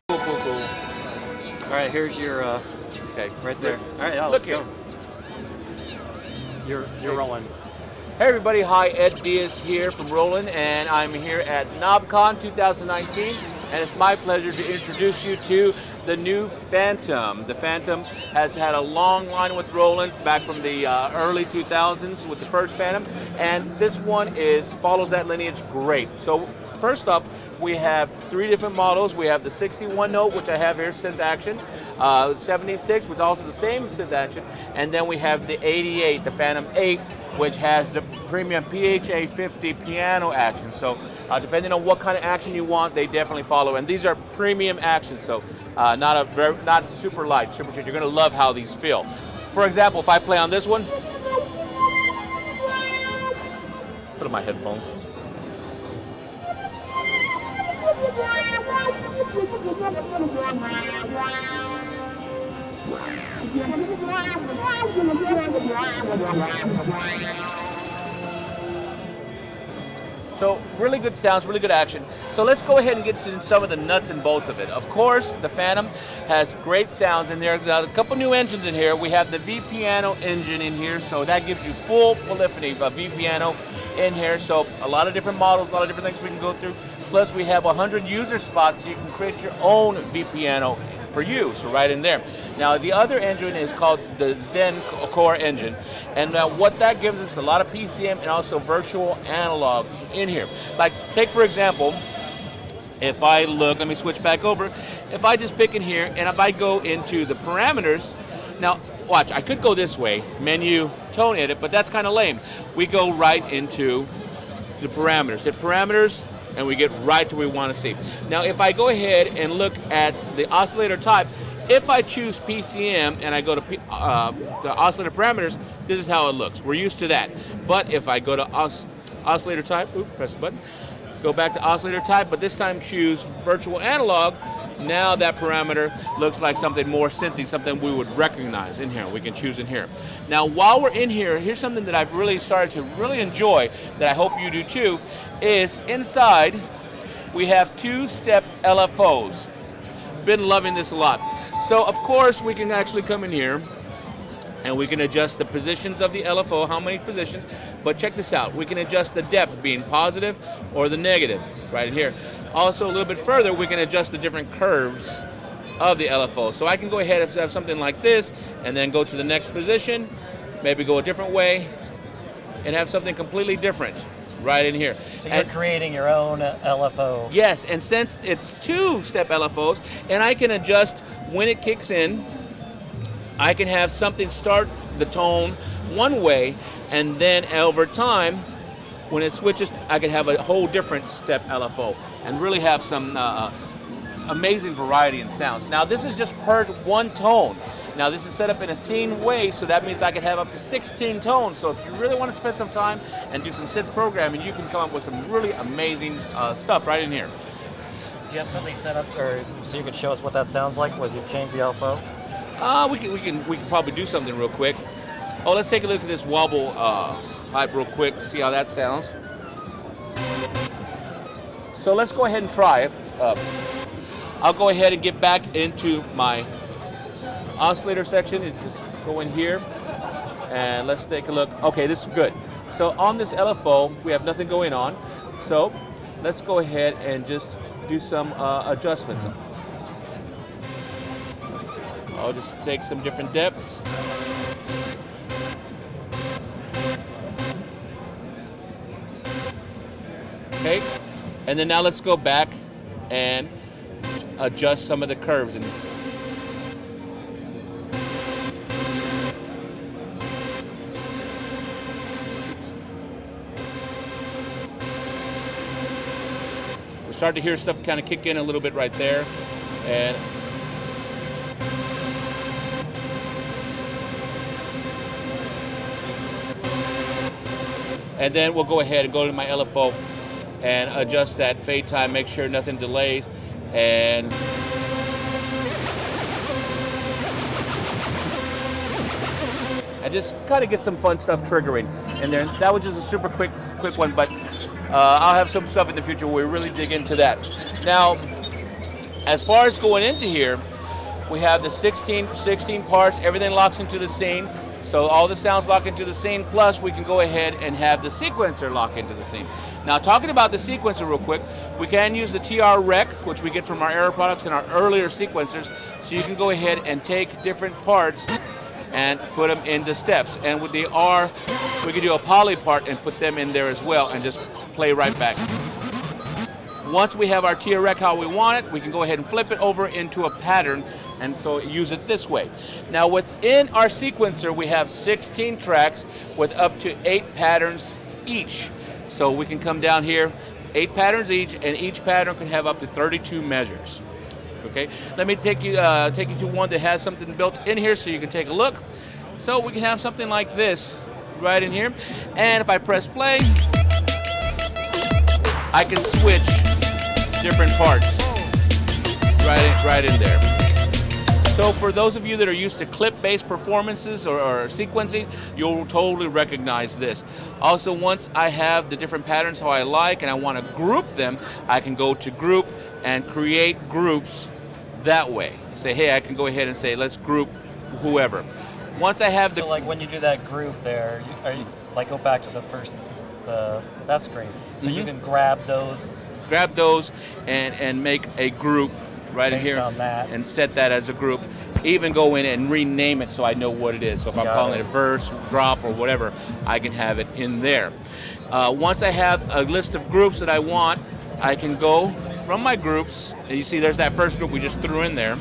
Cool, cool, cool. All right, here's your, okay, right there. All right, yeah, let's go. You're rolling. Hey everybody, hi, Ed Diaz here from Roland, and I'm here at Knobcon 2019, and it's my pleasure to introduce you to the new Fantom. The Fantom has had a long line with Roland back from the early 2000s with the first Fantom, and this one follows that lineage great. So first up, we have three different models. We have the 61 note, which I have here, synth action, 76, which is also the same synth action, and then we have the 88, the Fantom 8, which has the premium PHA 50 piano action. So depending on what kind of action you want, they definitely follow. And these are premium actions, so not super light, super cheap. You're gonna love how these feel. For example, if I play on this one, put on my headphones. So really good sounds, really good action. So let's go ahead and get to some of the nuts and bolts of it. Of course, the Fantom has great sounds in there. Got a couple new engines in here. We have the V-Piano engine in here, so that gives you full polyphony of V-Piano in here. So a lot of different models, a lot of different things we can go through. Plus we have 100 user spots, so you can create your own V-Piano for you, so right in there. Now the other engine is called the Zen Core engine, and what that gives us a lot of PCM and also virtual analog in here. Like take for example, if I look, let me switch back over, if I just pick in here and if I go into the parameters, now watch, I could go this way, menu, tone edit, but that's kind of lame. We go right into the parameters, hit parameters, and we get right to where we want to see. Now if I go ahead and look at the oscillator type, if I choose PCM and I go to the oscillator parameters, this is how it looks. We're used to that. But if I go to oscillator type, press the button, go back to oscillator type, but this time choose virtual analog, now that parameter looks like something more synthy, something we would recognize in here. We can choose in here. Now while we're in here, here's something that I've really started to really enjoy, that I hope you do too, is inside we have two-step LFOs. Been loving this a lot. So of course we can actually come in here and we can adjust the positions of the LFO, how many positions, but check this out, we can adjust the depth being positive or the negative right in here. Also a little bit further, we can adjust the different curves of the LFO. So I can go ahead and have something like this and then go to the next position, maybe go a different way and have something completely different right in here. So you're creating your own LFO. Yes, and since it's two-step LFOs, and I can adjust when it kicks in, I can have something start the tone one way, and then over time, when it switches, I can have a whole different step LFO, and really have some amazing variety in sounds. Now this is just per one tone. Now this is set up in a scene way, so that means I can have up to 16 tones. So if you really want to spend some time and do some synth programming, you can come up with some really amazing stuff right in here. Do you have something set up, or so you could show us what that sounds like? Was you change the LFO? We can probably do something real quick. Oh, let's take a look at this wobble pipe real quick, see how that sounds. So let's go ahead and try it. I'll go ahead and get back into my oscillator section and just go in here and let's take a look. Okay, this is good. So on this LFO, we have nothing going on. So let's go ahead and just do some adjustments. I'll just take some different depths. Okay, and then now let's go back and adjust some of the curves. And we're starting to hear stuff kind of kick in a little bit right there. And then we'll go ahead and go to my LFO and adjust that fade time, make sure nothing delays, and just kind of get some fun stuff triggering in there. That was just a super quick one, but I'll have some stuff in the future where we really dig into that. Now, As far as going into here, we have the 16 parts, everything locks into the scene. So all the sounds lock into the scene, plus we can go ahead and have the sequencer lock into the scene. Now talking about the sequencer real quick, we can use the TR Rec, which we get from our Aero products and our earlier sequencers. So you can go ahead and take different parts and put them into steps. And with the R, we can do a poly part and put them in there as well and just play right back. Once we have our TR Rec how we want it, we can go ahead and flip it over into a pattern and so use it this way. Now within our sequencer, we have 16 tracks with up to 8 patterns each. So we can come down here, 8 patterns each, and each pattern can have up to 32 measures. Okay, let me take you to one that has something built in here so you can take a look. So we can have something like this right in here, and if I press play, I can switch different parts right in there. So for those of you that are used to clip-based performances or sequencing, you'll totally recognize this. Also, once I have the different patterns how I like and I want to group them, I can go to group and create groups that way. Say, hey, I can go ahead and say, let's group whoever. Once I have So like when you do that group there, like go back to the first, that screen. So you can grab those and make a group right in based here on that. and set that as a group. Even go in and rename it so I know what it is. So if I'm calling it a verse, drop, or whatever, I can have it in there. Once I have a list of groups that I want, I can go from my groups, and you see there's that first group we just threw in there.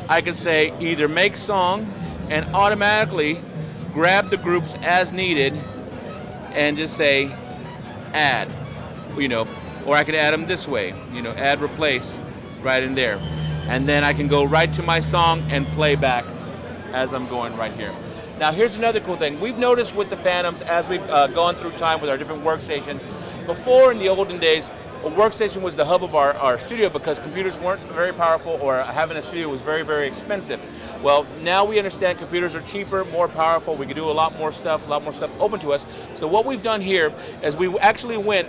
I can say either make song and automatically grab the groups as needed and just say add, or I could add them this way, add, replace, right in there. And then I can go right to my song and play back as I'm going right here. Now here's another cool thing. We've noticed with the Fantoms as we've gone through time with our different workstations, before in the olden days, a workstation was the hub of our studio because computers weren't very powerful or having a studio was very, very expensive. Well, now we understand computers are cheaper, more powerful, we can do a lot more stuff open to us. So what we've done here is we actually went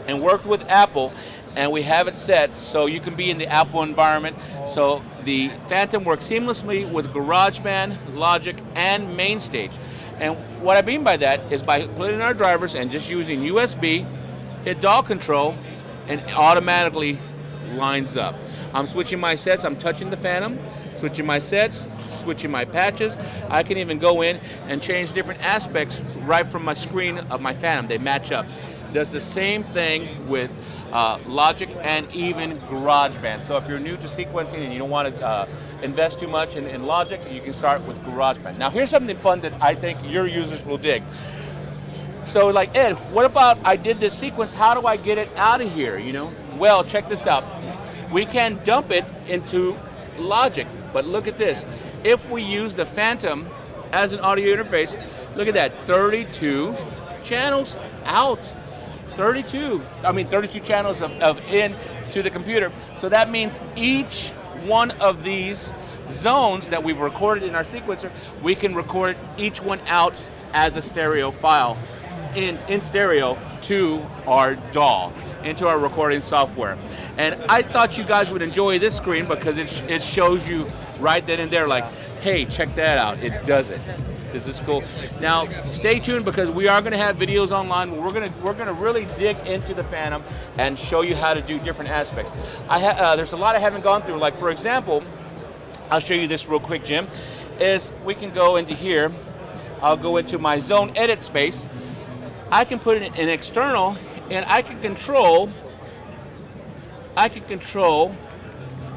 and worked with Apple, and we have it set so you can be in the Apple environment. So the Fantom works seamlessly with GarageBand, Logic, and MainStage. And what I mean by that is by putting in our drivers and just using USB, hit DAW control, and it automatically lines up. I'm switching my sets, I'm touching the Fantom, switching my sets, switching my patches. I can even go in and change different aspects right from my screen of my Fantom. They match up. Does the same thing with Logic and even GarageBand. So if you're new to sequencing and you don't want to invest too much in Logic, you can start with GarageBand. Now here's something fun that I think your users will dig. So like, Ed, what about I did this sequence, how do I get it out of here, Well, check this out. We can dump it into Logic, but look at this. If we use the Fantom as an audio interface, look at that, 32 channels out. 32 channels of in to the computer. So that means each one of these zones that we've recorded in our sequencer, we can record each one out as a stereo file in stereo to our DAW, into our recording software. And I thought you guys would enjoy this screen because it shows you right then and there, like, hey, check that out, it does it. This is cool. Now, stay tuned because we are going to have videos online. We're going to really dig into the Fantom and show you how to do different aspects. There's a lot I haven't gone through. Like, for example, I'll show you this real quick, Jim. Is we can go into here. I'll go into my zone edit space. I can put it in external, and I can control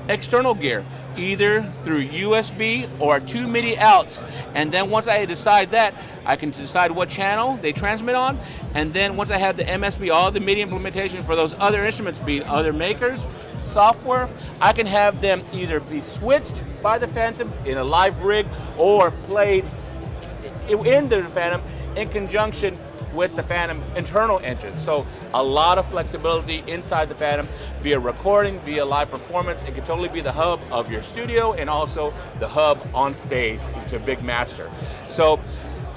external gear, either through USB or 2 MIDI outs. And then once I decide that, I can decide what channel they transmit on. And then once I have the MSB, all the MIDI implementation for those other instruments, be it other makers, software, I can have them either be switched by the Fantom in a live rig or played in the Fantom in conjunction with the Fantom internal engine. So a lot of flexibility inside the Fantom via recording, via live performance. It can totally be the hub of your studio and also the hub on stage. It's a big master. So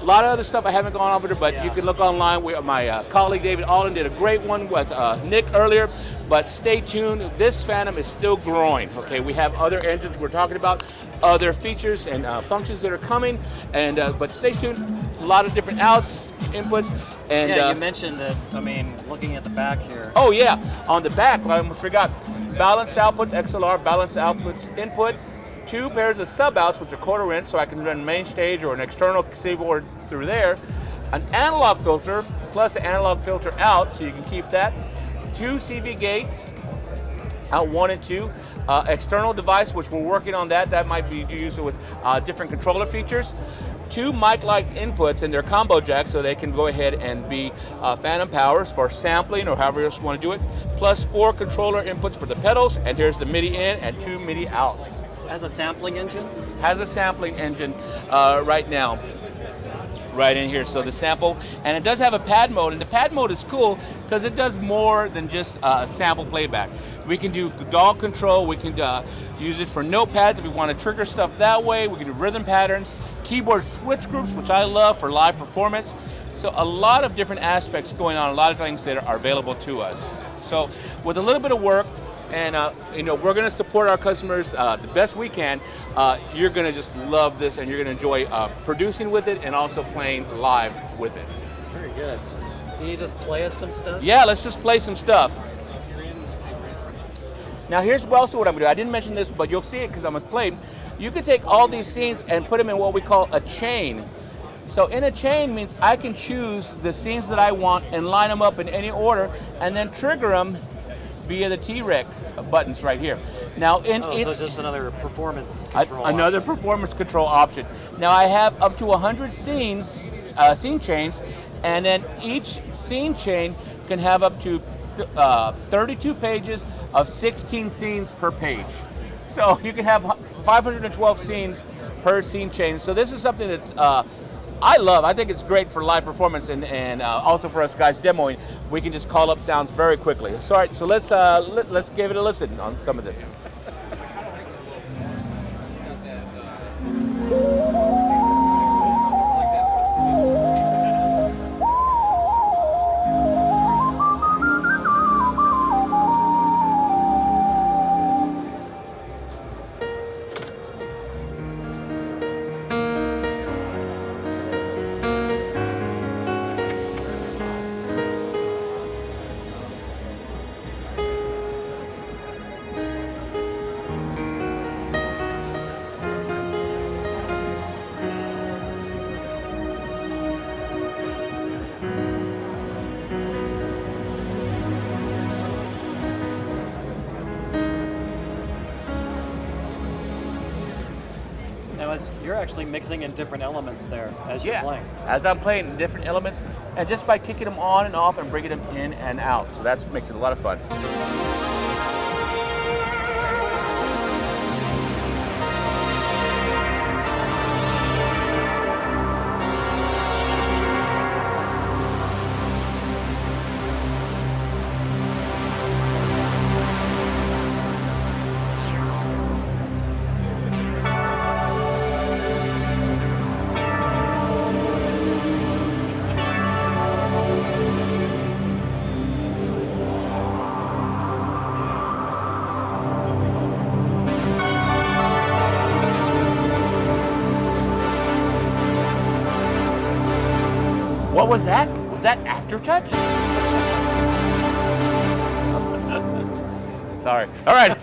A lot of other stuff I haven't gone over there, but Yeah. you can look online. My colleague David Alden did a great one with Nick earlier, but stay tuned. This Phantom is still growing, okay? We have other engines we're talking about, other features and functions that are coming, and but stay tuned. A lot of different outs, inputs, and Yeah, you mentioned that, I mean, looking at the back here. oh yeah, on the back, I almost forgot. Balanced outputs, XLR, balanced outputs, input, 2 pairs of sub-outs, which are quarter-inch, so I can run main stage or an external keyboard through there. An analog filter, plus an analog filter out, so you can keep that. 2 CV gates, out 1 and 2. External device, which we're working on that. That might be used with different controller features. 2 mic-like inputs in their combo jack, so they can go ahead and be phantom powers for sampling or however else you want to do it. Plus 4 controller inputs for the pedals, and here's the MIDI in and 2 MIDI outs. Has a sampling engine? Has a sampling engine right now, right in here. So the sample, and it does have a pad mode, and the pad mode is cool because it does more than just sample playback. We can do DAW control, we can use it for notepads if we want to trigger stuff that way, we can do rhythm patterns, keyboard switch groups, which I love for live performance. So a lot of different aspects going on, a lot of things that are available to us. So with a little bit of work, and you know, we're going to support our customers the best we can. You're going to just love this, and you're going to enjoy producing with it and also playing live with it. Very good. Can you just play us some stuff? Yeah, let's just play some stuff. Now here's also what I'm going to do. I didn't mention this, but you'll see it because I'm going to play. You can take all these scenes and put them in what we call a chain. So in a chain means I can choose the scenes that I want and line them up in any order, and then trigger them via the T-Rec buttons right here. Now in so it's just another performance control another option. performance control option. Now I have up to 100 scenes, scene chains, and then each scene chain can have up to 32 pages of 16 scenes per page. So you can have 512 scenes per scene chain. So this is something that's I love. I think it's great for live performance and also for us guys demoing. We can just call up sounds very quickly. So, all right, so let's give it a listen on some of this. Now, you're actually mixing in different elements there as you're playing. As I'm playing different elements, and just by kicking them on and off and bringing them in and out. So that makes it a lot of fun. What was that? Was that aftertouch? Sorry. All right.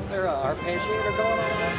Is there an arpeggiator going on there?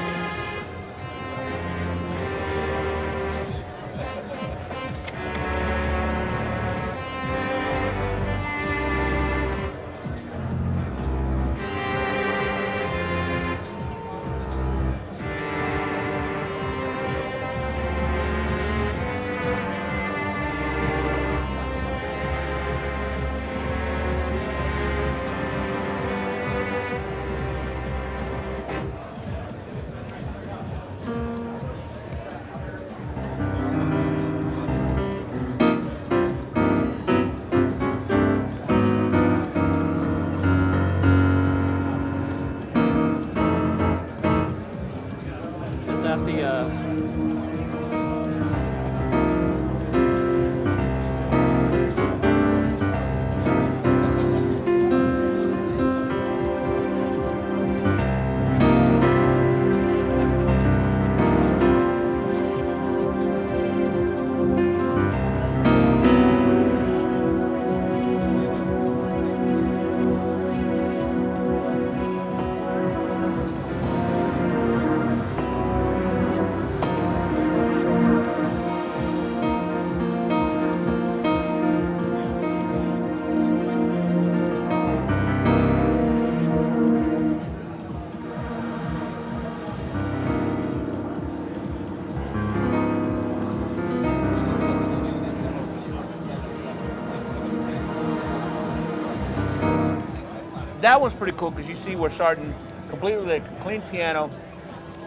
that one's pretty cool because you see we're starting completely like a clean piano,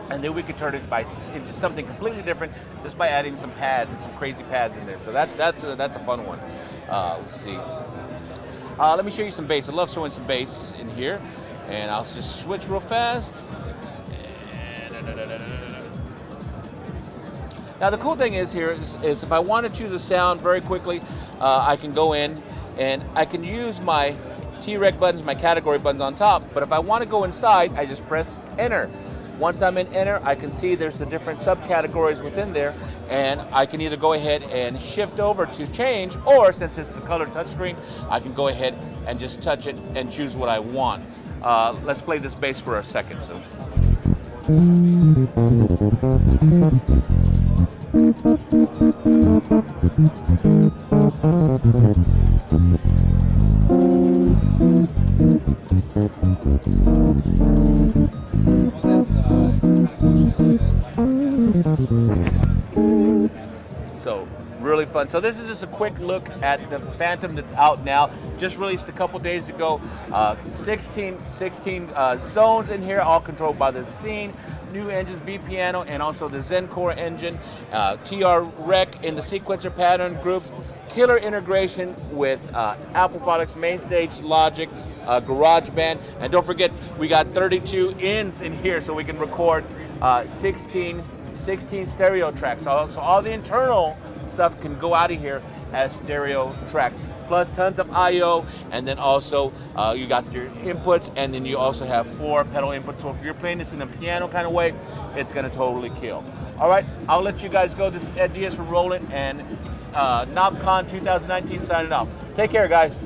and then we could turn it into something completely different just by adding some pads and some crazy pads in there. So that's a fun one. Let's see. Let me show you some bass. I love showing some bass in here, and I'll just switch real fast. Now the cool thing is here is if I want to choose a sound very quickly, I can go in and I can use my T-Rec buttons, my category buttons on top, but if I want to go inside, I just press enter. Once I'm in enter, I can see there's the different subcategories within there, and I can either go ahead and shift over to change, or since it's the color touchscreen, I can go ahead and just touch it and choose what I want. Let's play this bass for a second. So. So really fun. So this is just a quick look at the Fantom that's out now. Just released a couple days ago. 16 zones in here, all controlled by the Scene. New engines, V piano, and also the Zen Core engine. TR Rec in the sequencer pattern groups. Killer integration with Apple products, MainStage, Logic, GarageBand, and don't forget we got 32 ins in here, so we can record 16 stereo tracks. So all the internal stuff can go out of here as stereo tracks. Plus tons of I/O, and then also you got your inputs, and then you also have 4 pedal inputs. So if you're playing this in a piano kind of way, it's gonna totally kill. All right, I'll let you guys go. This is Ed Diaz from Roland, and Knobcon 2019 signing off. Take care, guys.